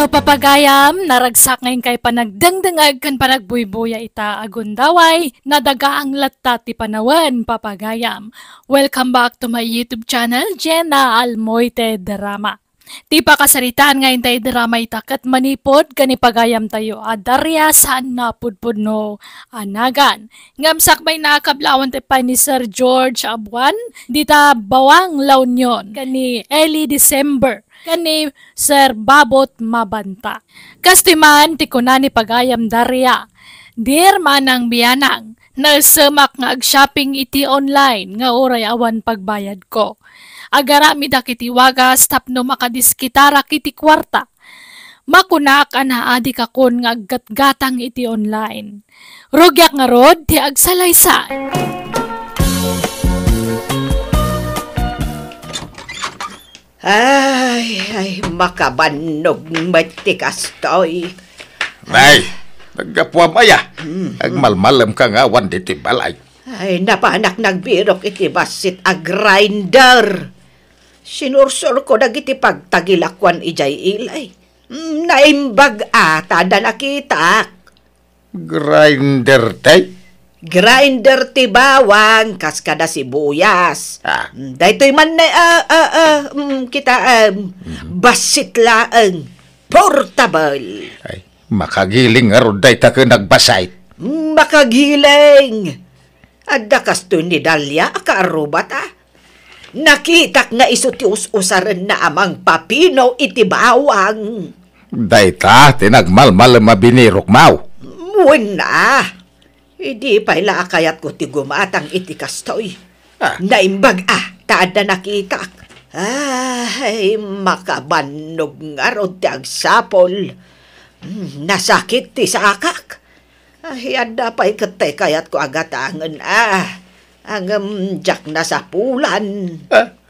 Hello papagayam, naragsak ngayon kay panagdangdangag kan panagbuy-buya ita agundaway, nadaga ang latta ti panawan papagayam. Welcome back to my YouTube channel, Jenna Almoite Drama. Ti pakasaritaan ngayon tayo drama itakat manipod kanipagayam tayo adarya saan napudpud no anagan. Ngamsak may nakablawan tayo pa ni Sir George Abuan, dita bawang launyon kani Eli December. Kani Sir Babot Mabanta. Kastiman ti kunani pagayam darya. Dir manang biyanang, nalsemak nga ag-shopping iti online nga oray awan pagbayad ko. Agarami da kiti wagas tapno makadiskitara kiti kwarta. Makunak ana adik akon nga aggatgatang iti online. Rugyak nga rod ti agsalaysay. Ay, makabanog matikas to'y. Nay, nagkapuam aya. Agmalmalam ka nga, wan di balay. Ay, napanak nagbirok iti basit a grinder. Sinursur ko dagiti pagtagilakwan ijay ilay. Naimbag ata da nakitak. Grinder, tay? Grinder ti bawang, kas kada sibuyas. Daytoy man na, kita, basit laang, portable. Ay, makagiling nga ron day ta ka nagbasay. Makagiling. Adda kasto ni Dalia, akaarubat Nakitak nga iso ti us-usaran na amang papino iti bawang. Day ta, tinagmalmal mabinirok mau. Muna. Hindi pa ilaakayat ko ti gumatang iti kastoy. Naimbag taad na nakita. Ay, makabanog nga ron ti agsapol. Nasakit ti sakak. Ay, anda pa ikatay kayat ko agatangan ang jak na sa pulan.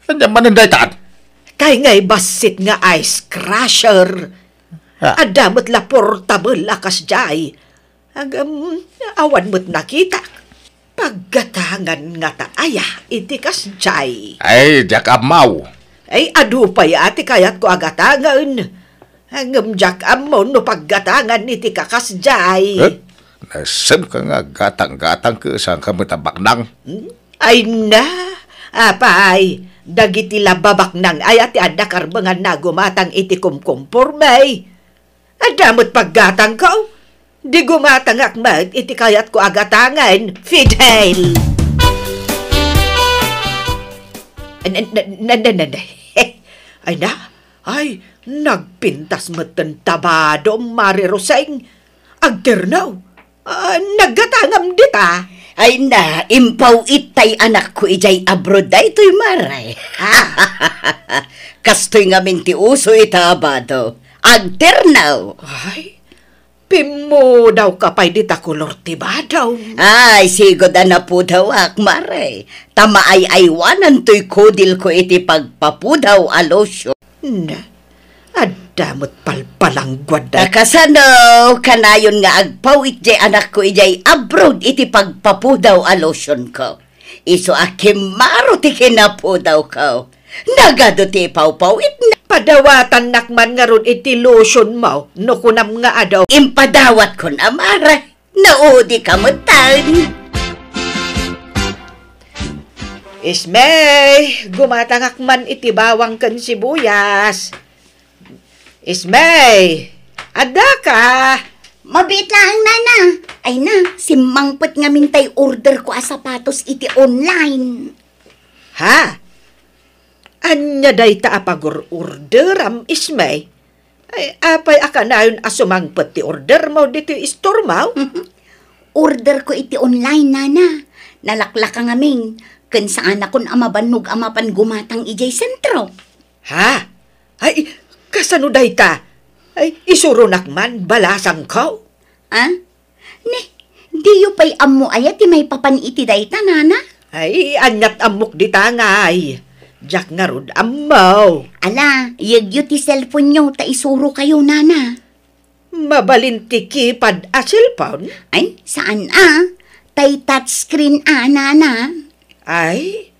Andiyan man ang daytaan? Kay ngay basit nga ice crusher. Adamot la portable lakas jay. Awan mo't nakita. Paggatangan nga taaya, iti kas jay. Ay, jak amaw. Ay, adu pa ati kayat ko agatangan. Hanggang jak amaw no paggatangan iti kakas jay. Nasam ka nga gatang-gatang ka saan ka matabak nang. Ay na, apay, dagiti lababak nang ay ati adakarbangan na gumatang iti kumkumpurmay. Adamot paggatang ko. Di gumatang akmat, iti kayat ko agatangan, Fidel. Ay, nagpintas matan tabado, Mari Roseng. Agternaw, naggatangam dita. Ay na, impaw itay anak ko ijay abroad da ito'y maray. Kastoy nga minti uso itabado. Agternaw. Ay, pimo daw kapay dita kolor tiba daw. Ay, sigod na po daw akmare. Tama ay aywanan to'y kodil ko iti pagpapudaw alosyo. Na, adamot palpalanggwad da. Nakasano, kanayon nga agpawit jay anak ko ijay abroad iti pagpapudaw alosyon ko. Iso akimaro ti kinapudaw ko. Nagado ti pawpawit na. Padawatan nakman nga ron iti lotion mo, no kunam nga adaw. Impadawat ko na mara. Naudi ka mo tan. Ismay, gumatangak man iti bawang kan sibuyas. Ismay, ada ka? Mabit lang, nana. Ay na, simangpot nga mintay order ko sapatos iti online. Ha? Anya day ta apagor order am Ismay? Ay, apay akanayon asumangpot ti order mo dito store mo? Order ko iti online, nana. Nalaklak ka ngaming. Kan saan akon amabanog amapan gumatang ijay sentro. Ha? Ay, kasano day ta? Ay, isurunak man, balasang ko. Ha? Ne, di yu pa'y amo ayat ti may papan iti day ta, nana? Ay, anyat amok di tangay. Jack nga rod amaw. Ala, yagyo ti cellphone nyo, ta isuro kayo, nana. Mabalinti kipad a cellphone? Ay, saan Tay touchscreen nana. Ay,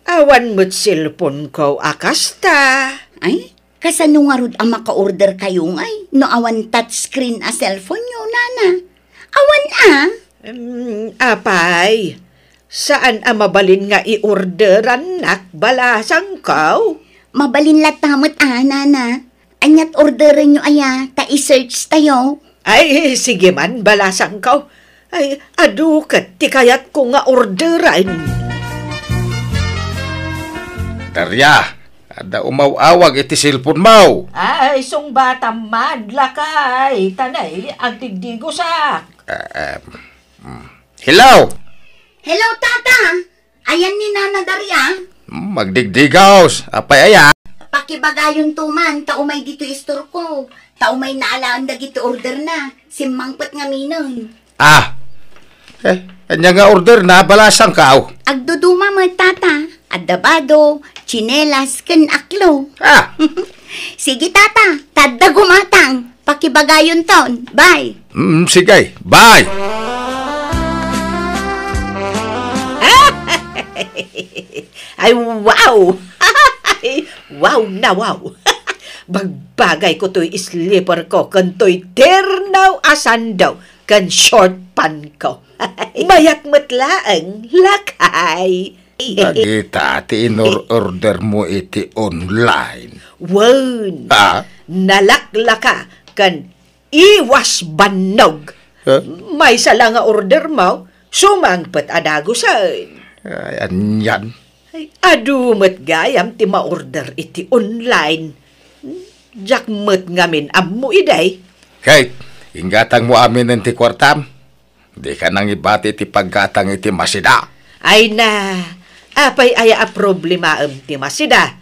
awan mo't cellphone ko akasta. Ay, Kasano nga rod ang maka-order kayo ngay? No awan touchscreen a cellphone nyo, nana. Awan Apay, saan mabalin nga i-orderan nak balasang kaw? Mabalin latamot nana. Anyat orderin nyo aya, ta i-search tayo. Ay, sige man, balasang kaw. Ay, adukat, ti kayat ko nga orderan. Darya, ada umaw-awag iti cellphone mo. Ay, sung bata madlakay. Tanay, ang tigdigo sak. Hello? Hello, tata. Ayan ni Nana Daria. Magdigdigaws. Apay aya? Pakibagayon tuman, taumay dito istor ko. Taumay naalaan na gito order na. Simangpat nga minon. Anya nga order na balasang kaw. Agduduma mo, tata. Adabado, chinelas, ken aklo. Sige, tata. Tadda gumatang. Pakibagayon ton. Bye. Sige, bye. Ay, wow! Wow na wow! Bagbagay ko to'y slipper ko, kan to'y ternaw asan daw, kan short pan ko. Mayat matlaang lakay. Nakita, order mo iti online. Wan! Ah? Nalaklaka, kan iwas banog. May sala nga order mo, sumangpat adagusan. Yan. Ay, adumat gayam ti ma-order iti online. Jakmet ngamin ammo iday. Kate, inggatang mo amin ng ti kwartam. Di ka nang ibati ti paggatang iti masida. Ay na, apay aya a problema ti masida.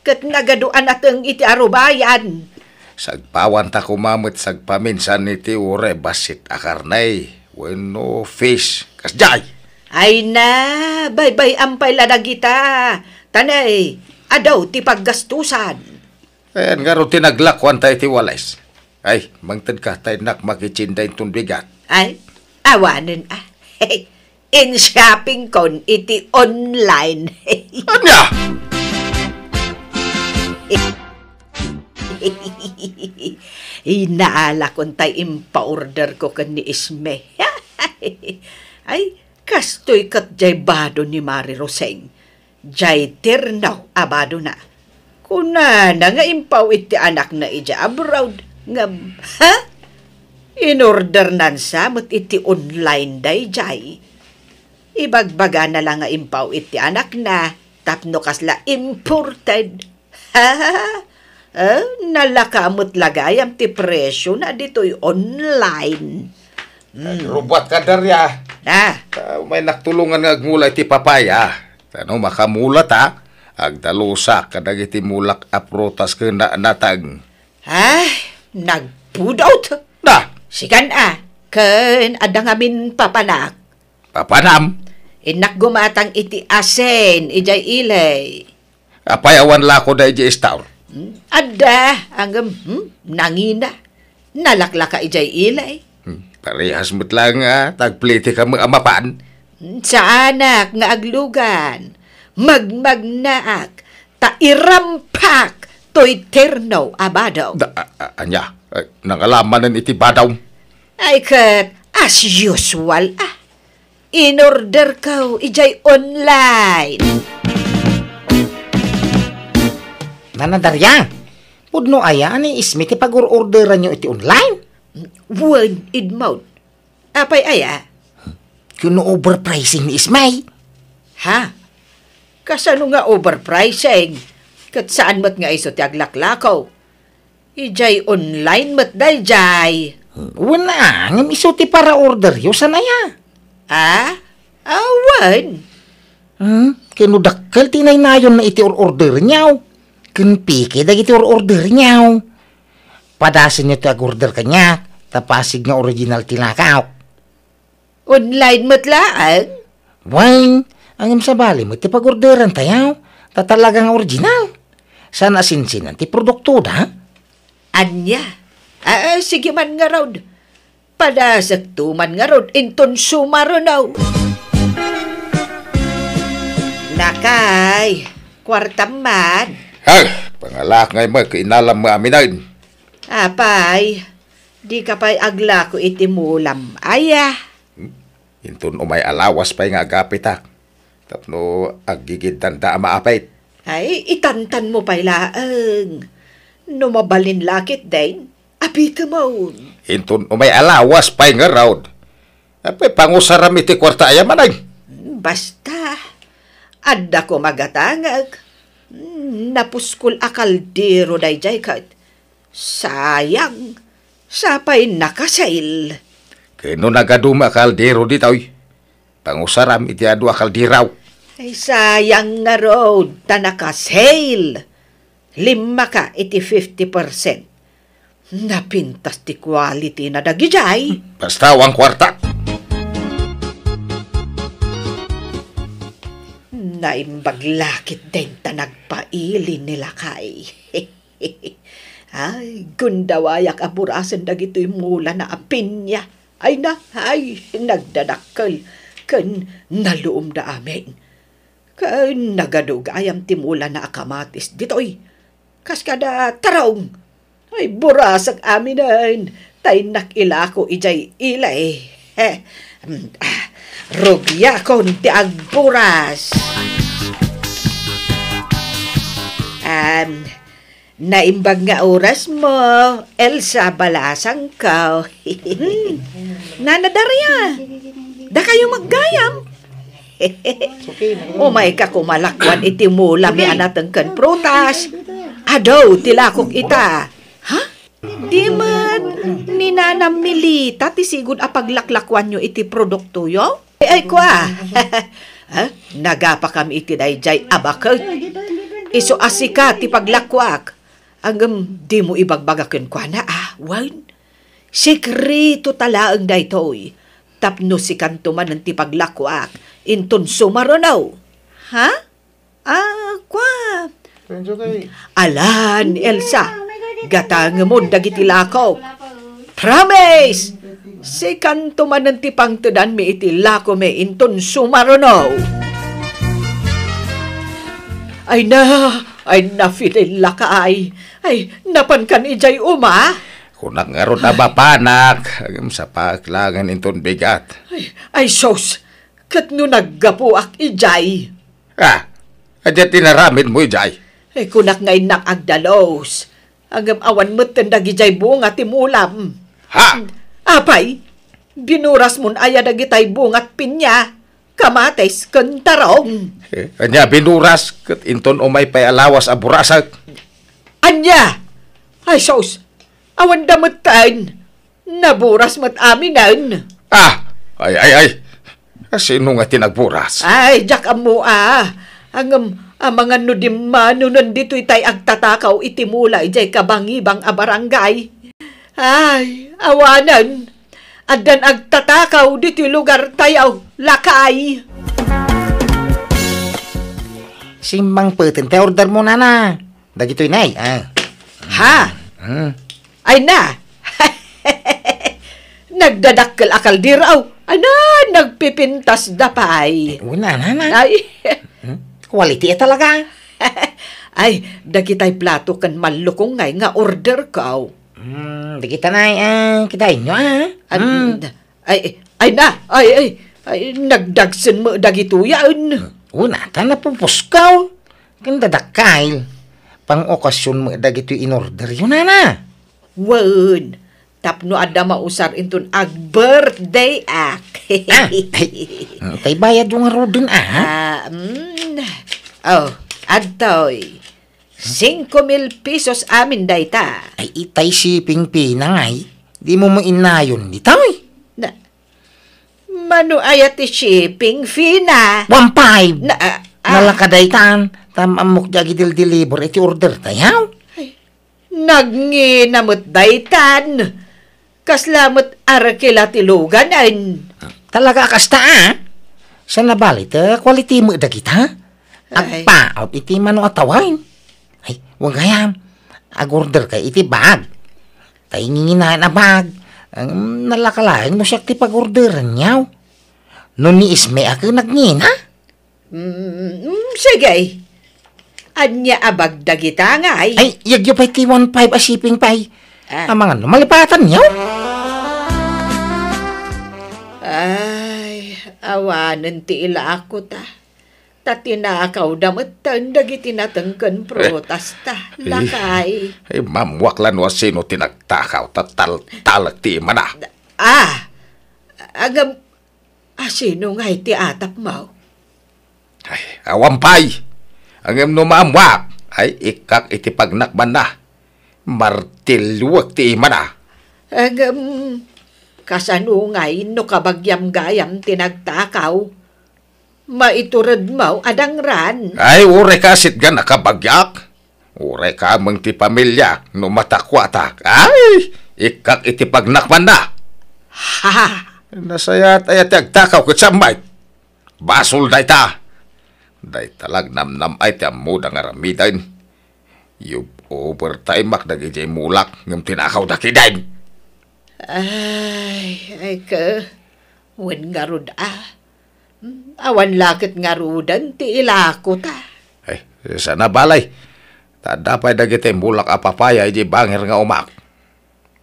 Kat nagaduan ateng iti arubayan. Sagpawan ta kumamit sagpaminsan iti ure basit akarnay. Weno fish. Kasjay. Ay na, bay-bay ampay ladagita. Tanay, adaw ti paggastusan. Ayan nga rin tinaglakwan tayo ti walis. Ay, mangtad ka tayo nak makichinday tunbigat. Ay, awanin in shopping kon iti online. Anya? Inaala kon tayo impa-order ko kan ni Isme. Ay, kastoy kat jay bado ni Mari Roseng. Jay ternaw abado na. Kuna na nga impaw iti anak na ija abroad. Nga, in-order nan sa mat iti online day jay. Ibagbaga na lang nga impaw iti anak na. Tapno kasla imported. Nalakamot lagayam ti presyo na dito'y online. Rubat ka darya. May naktulungan nga agmula iti papaya. Tano makamulat agdalusa kadag iti mulak aprotas ka na natag. Nagpudot. Sikan ken adangamin papanak. Papanam? Inak gumatang iti asen, ijay ilay. Apay awan lako da iji istaw. Ada, hanggang nangina. Nalaklaka ijay ilay. Parehas mo't lang tagpliti ka mga amapaan. Sa anak nga aglugan, magmagnaak, tairampak, to'y terno abadaw. Anya, nangalaman iti badaw. Ay kat, as usual in-order ko, ijay online. Nanadarya, pudno aya ni Isme ti pag-orderan nyo iti online? Wan idmount. Apay aya? Kuno overpricing ni Isme. Kasano nga overpricing? Kat saan mat nga iso ti aglaklakaw? Ijay online mat day jay. Wala, ngam iso ti para order yo sanaya. Awan. Kano dakkel tinaynayon na iti order nyaw. Kunpike dagiti order nyaw. Padasin nyo ti ag-order kanya, tapasig nga original tinakaw. Online matlaan? Wang, angim sa bali mo ti pag-orderan tayaw, tatalaga nga original. Sana sinsinan ti produkto da? Anya? Sige man nga raw. Padasag tuman nga raw, inton sumarunaw. Nakay, kwartam man. Pangalak ngay mo, kainalam mo aminain. Apay, di ka pa'y agla ko itimulam. Aya. Intun umay alawas pa'y nga agapit ha. Tapno agigid tanda maapait. Ay, itantan mo pa'y laang. Numabalin lakit din. Apita mo. Intun umay alawas pa'y nga raod. Apay pangusaram iti kwarta ayamanay. Basta. Adda ko magatangag. Napuskol akaldero dayjay kat. Sayang. Sapay nakasail. Kano nagaduma kaldero ditoy. Pangusaram iti adu akaldiraw. Ay sayang nga road. Ta nakasail. 5 ka iti 50%. Napintas ti quality na dagijay. Basta wang kwarta. Naimbaglakit din ta nagpailin nila kay. Ay, gundawayak aburasan dagito'y mula na apinya. Ay nagdadakkel. Kan naluom da amin. Kan nagadugayam timula na akamatis dito'y. Kas kada tarong. Ay, burasak aminan. Tay nakilako ijay ilay. Rugya kon ti agburas. Naimbag nga oras mo, Elsa, balasang ka. Nanadarya, da kayo maggayam. Umay ka kumalakwan iti mula mi anatang kan prutas. Adaw, tilakok ita. Ha? Di man, ninanam milita, tisigod apaglaklakwan nyo iti produkto yo? Ay kwa, nagapa kami iti dayjay abakot. Iso asika ti paglakwak. Hanggang di mo ibagbagakin kwa na wan. Sekreto talaang daytoy. Tapno si kantuman ng ti paglakwak. Inton sumaronaw. Ha? Kwa. Alan, Elsa. Gatang mo dagiti lakaw. Promise! Si kantuman ng ti pangtudan mi iti lako me inton sumaronaw. Ay na filin lakay. Ay, napan kan ijay uma. Kunak nga ron abapanak. Agam sa paklangan inton bigat. Ay sos, kat no naggapuak ijay. Adya tinaramid mo ijay. Ay, kunak ngay nakagdalos. Agam awan mo't tandag ijay bunga timulam. Ha? Apay, binuras mon aya dagitay bungat pinya. Kamates kantarong. Anya binuras kat inton umay pay alawas aburasak. Anya! Ay sos, awan damutan. Naburas mat aminan. Ay. Sino nga tinagburas? Ay, jak amo Ang mga nudimano nandito itay agtatakaw itimula ijay kabangibang abarangay. Ay, awanan. Adan agtatakaw dito lugar tayaw, lakay. Simbang putin, te order mo na. Dagito'y nay. Ha? Ay na. Nagdadakkel akal diraw. Nagpipintas dapay. Wala na. Ay. Quality talaga. Ay, dagitay plato kan malukong ngay nga order ka. Di kita na, kita inyo Ay, nagdagsin mo dagito yan. Una, na pupuskaw. Kandadakail. Pang okasyon mo dagito in-order yun na. Wan, tapno ada mausar inton ag birthday Tay bayad yung rodin adtoy. 5,000 pesos amin dayta. Ay itay shipping fee na ngay. Di mo inayon di tamoy. Mano ayat ti shipping fee na. 1.5. Nalakadaytan. Tamamok jagi deliver iti order tayaw. Nagnginamot daytan. Kaslamot arakila tiluganan. Talaga kasta Sa nabalit, quality mo kita. Agpaot iti mano atawain. Ay, wag hayam. Ag-order ka iti bag. Tay nginginahan na bag. Nalakalain mo siya ti pag-orderan niyaw. No ni Isme ako nagngina. Sige. Anya abag dagita nga ay. Ay, yagyo pa'y T15 asiping pa'y. Ah. Ang mga malipatan niyo. Ay, awanan ti ila ako ta. Tatinakaw damat dagiti natangkan protas ta. Lakay. Ay, ma'am, waklan wa sino tinagtakaw, talag ti mana. Agam, sino nga iti atap mo? Ay, awampay. Ang no ma'am, wak. Ay, ikak iti pagnakban na. Martilwag ti mana. Agam, kasanungay no kabagyam gayam tinagtakaw. Maiturad mo adang ran. Ay, ure kasit ga nakabagyak. Ure ka mong ti pamilya no matakwatak. Ay, ikak iti pagnakban na. Ha! Nasayat ay agtakaw kat sambay. Basol day ta. Day talag namnam ay ti amudang aramidan. Yung overtime mak nagijay mulak ng tinakaw na kidain. Ay ka. Wen nga rod Awan lakit nga rudan ti ilako ta. Ay, sana balay. Tadapay dagiti mulak apapaya iti bangir nga umak.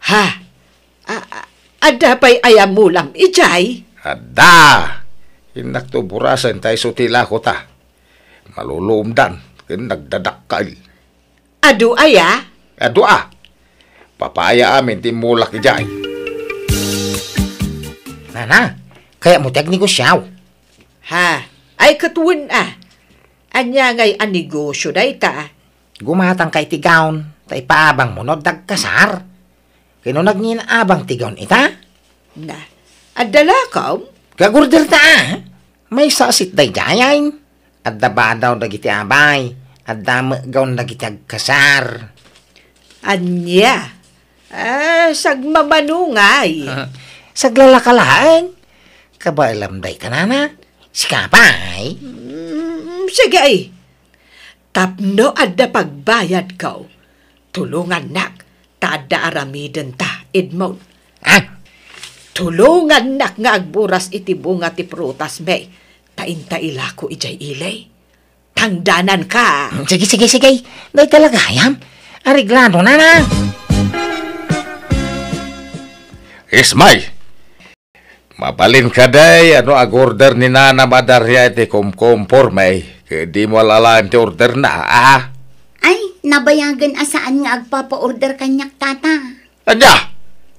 Ha? Adapay ayam mulam ijay? Ada! Hinak to burasan tayo sutila ko ta. Malulumdan, kin nagdadakal. Adu aya? Adu papaya amin ti mulak ijay. Nana, kaya mo tekniko siyaw. Ha? Ay katuwan Anya ngay anegosyo day ta. Gumatang kay tigaon, tay paabang mo no dagkasar. Kino nagninabang tigaon ita? Na, adala ka? Gagurder ta May sasit day jayain. Adda ba daw dagiti abay. Adda gaon dagiti agkasar. Anya? Sagmamanungay. Saglalakalaan. Kabailam day kanana. Sikapay. Sige ay. Tapno adda pagbayad ka. Tulungan nak. Tada aramiden ta, Edmond. Tulungan nak nga agburas iti bunga ti prutas may. Tainta ila ko ijay ilay. Tangdanan ka. Sige. Day talaga hayam. Ariglado na. Ismay! Mabalin ka day, ag-order ni Nana Madarya iti kumpormay. Kaya di mo alalaan ti order na, Ay, nabayagan asaan nga agpapa-order kanyak tata. Anya!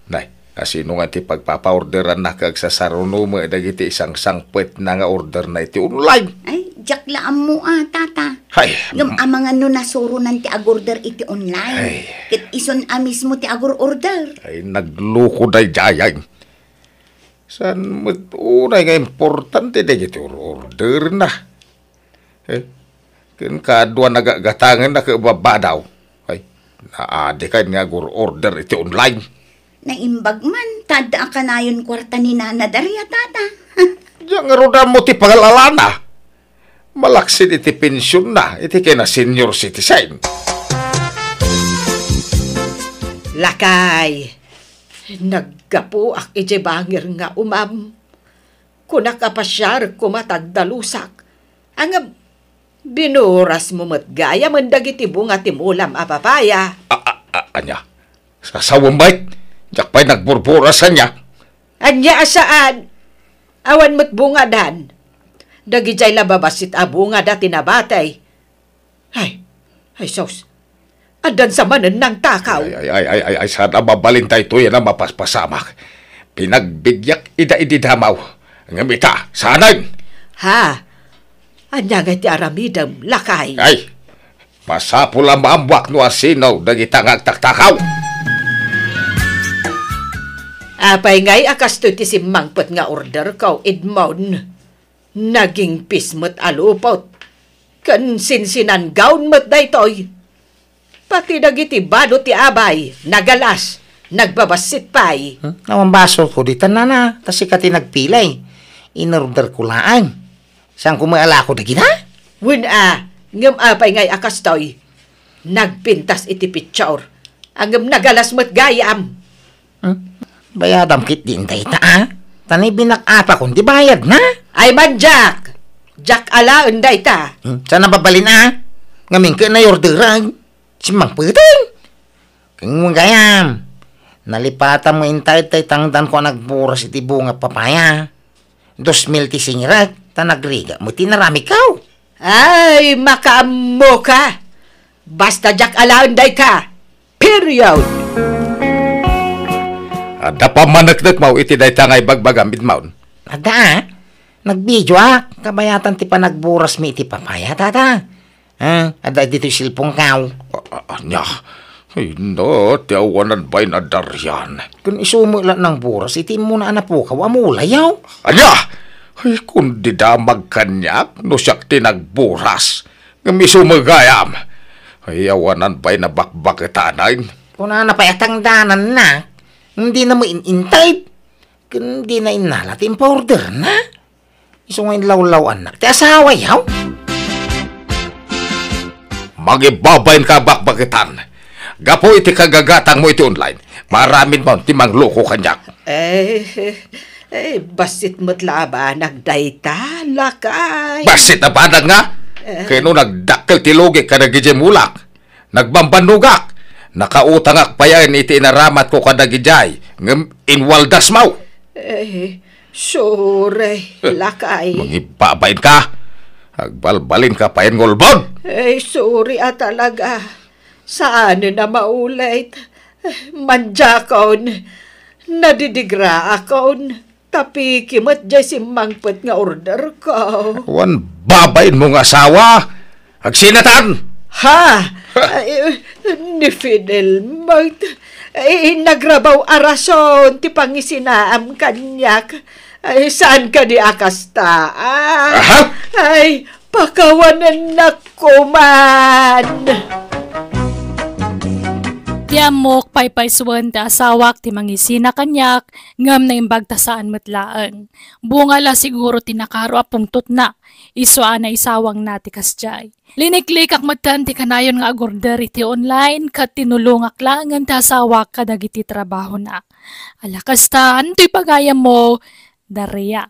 Nay, sino nga ti pagpapa-orderan na kagsasaruno mo dagiti isang sangpet na nga order na iti online? Ay, jaklaan mo tata. Ay, Yung amang ano nasurunan ti agorder iti online. Ay. Kit ison mismo ti agor-order. ay nagluko day jayay. San unay nga importante dagiti order na. Ken kadwa nagagatangan na kababa daw. Ay, naadi kay nga order iti online. Naimbag man, tada ka na yun kwarta ni Nana Daria tata. Diyan nga roda mo ti pangalalana. Malaksid iti pensyon na, iti kay na senior citizen. Lakay. Naggapo ak ije bangir nga umam. Kunak apasyar kumatagdalusak. Ang binuras mo matgaya mandagiti bunga timulam apapaya. Anya, sasawang bait. Diyak pa'y nagburburasan niya. Anya asaan? Awan mo't bunga dan. Dagijay lababasit a bunga dati nabatay. Ay sos. Adan sa manan ng takaw. Ay, sana mabalin tayo ito yan ang mapaspasamak. Pinagbigyak ida-ididamaw. Ang mita, sanan! Ha? Anya nga ti aramidam, lakay. Ay, masapul ang maambwak no asinaw dagitang agtaktakaw. Apay ngay akas to ti simangpot nga order ko, Edmond. Naging pismot alupot. Kan sinsinan gaun mo't daytoy. Pati dagiti bado ti abay, nagalas, nagbabasit pay. Naman baso ko di tanana. Tasi ka tinagpilay. In-order ko laan. Saan kumaala ko na gina? Win ngam apay ngay akas toy. Nagpintas iti picture. Angam nagalas mo't gayam. Bayadam kit din tayo Tanay binakapa kung di bayad na. Ay man, Jack! Jack ala unday ta. Saan nababalin Ngamin ka na orderan. Simang puteng. Kung mga gayam. Nalipatan mo intay tay tangdan ko nagburas iti bunga papaya. 2,000 ti singrat. Tanagriga mo tinarami kaw. Ay, makaamo ka. Basta jak alaunday ka. Period. Ada pa managdag mo iti day tangay bagbagamit maun. Ada, nagbidyo kabayatan ti pa nagburas mi iti papaya, tata. Ada dito silpong kaw. Anya, ay no, tiawanan ba'y na daryan. Kung isumo lang ng buras, iti mo na po kaw, amulayaw. Anya, ay kung di damag kanyak, no siyak tinagburas. Ngamiso magayam. Ay awanan ba'y na bakbakitanan. Kung napayatang danan na, hindi na mo inintay. Kung di na inalat, imporder na. Iso ngayon law-law anak, ti asawa yaw. Magibabayin ka bakbakitan. Gapo iti kagagatang mo iti online. Maraming mo ti mangloko kanyak. Basit mo't laba, nagdayta, lakay. Basit na badag nga. Kaya no nagdakkel ti logi ka nagijemulak. Nagbambanugak. Nakautangak pa yan iti inaramat ko kadagijay. Ngem inwaldas mau. Sure, lakay. Magibabayin ka. Agbalbalin ka pa yan ngolbon. Sorry talaga. Saan na maulit? Manjakon. Nadidigra akon. Tapi kimot jay si mangpet nga order ko. Wan babayin mong asawa. Agsinatan. Ha? Ni Fidel Mart. Nagrabaw arason ti pangisinaam kanyak. Saan ka di akasta? Ay, pakawanan na kuman. Tiamok paypayswan ti asawak ti mangisina kanyak ngam na imbag tasaan matlaan. Bunga la siguro tinakaro apungtot na. Isuan na isawang nati kasjay. Liniklik ak matan ti kanayon nga agorder iti online kat tinulungak langan ti asawak kadag iti trabaho na. Alakastaan ti pagayam mo, Daria.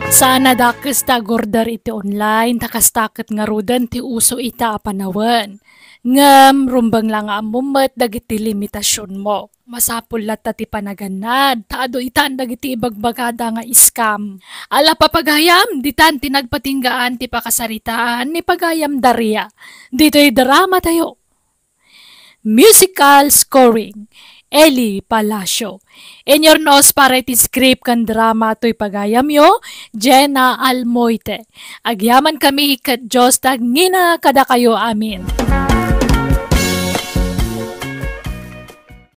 Sana dakes ta agorder iti online takastakit nga rudan ti uso ita apanawan. Ngam, rumbang lang ang mumat dagiti limitasyon mo. Masapul lat ti panaganad, taado itan dagiti ibagbagada nga iskam. Ala papagayam, ditan tinagpatinggaan ti pakasaritaan ni pagayam Daria. Dito'y drama tayo. Musical scoring, Eli Palacio. In your nose para iti script kan drama to'y pagayam yo, Jenna Almoite. Agyaman kami kat Diyos tag ngina kada kayo amin.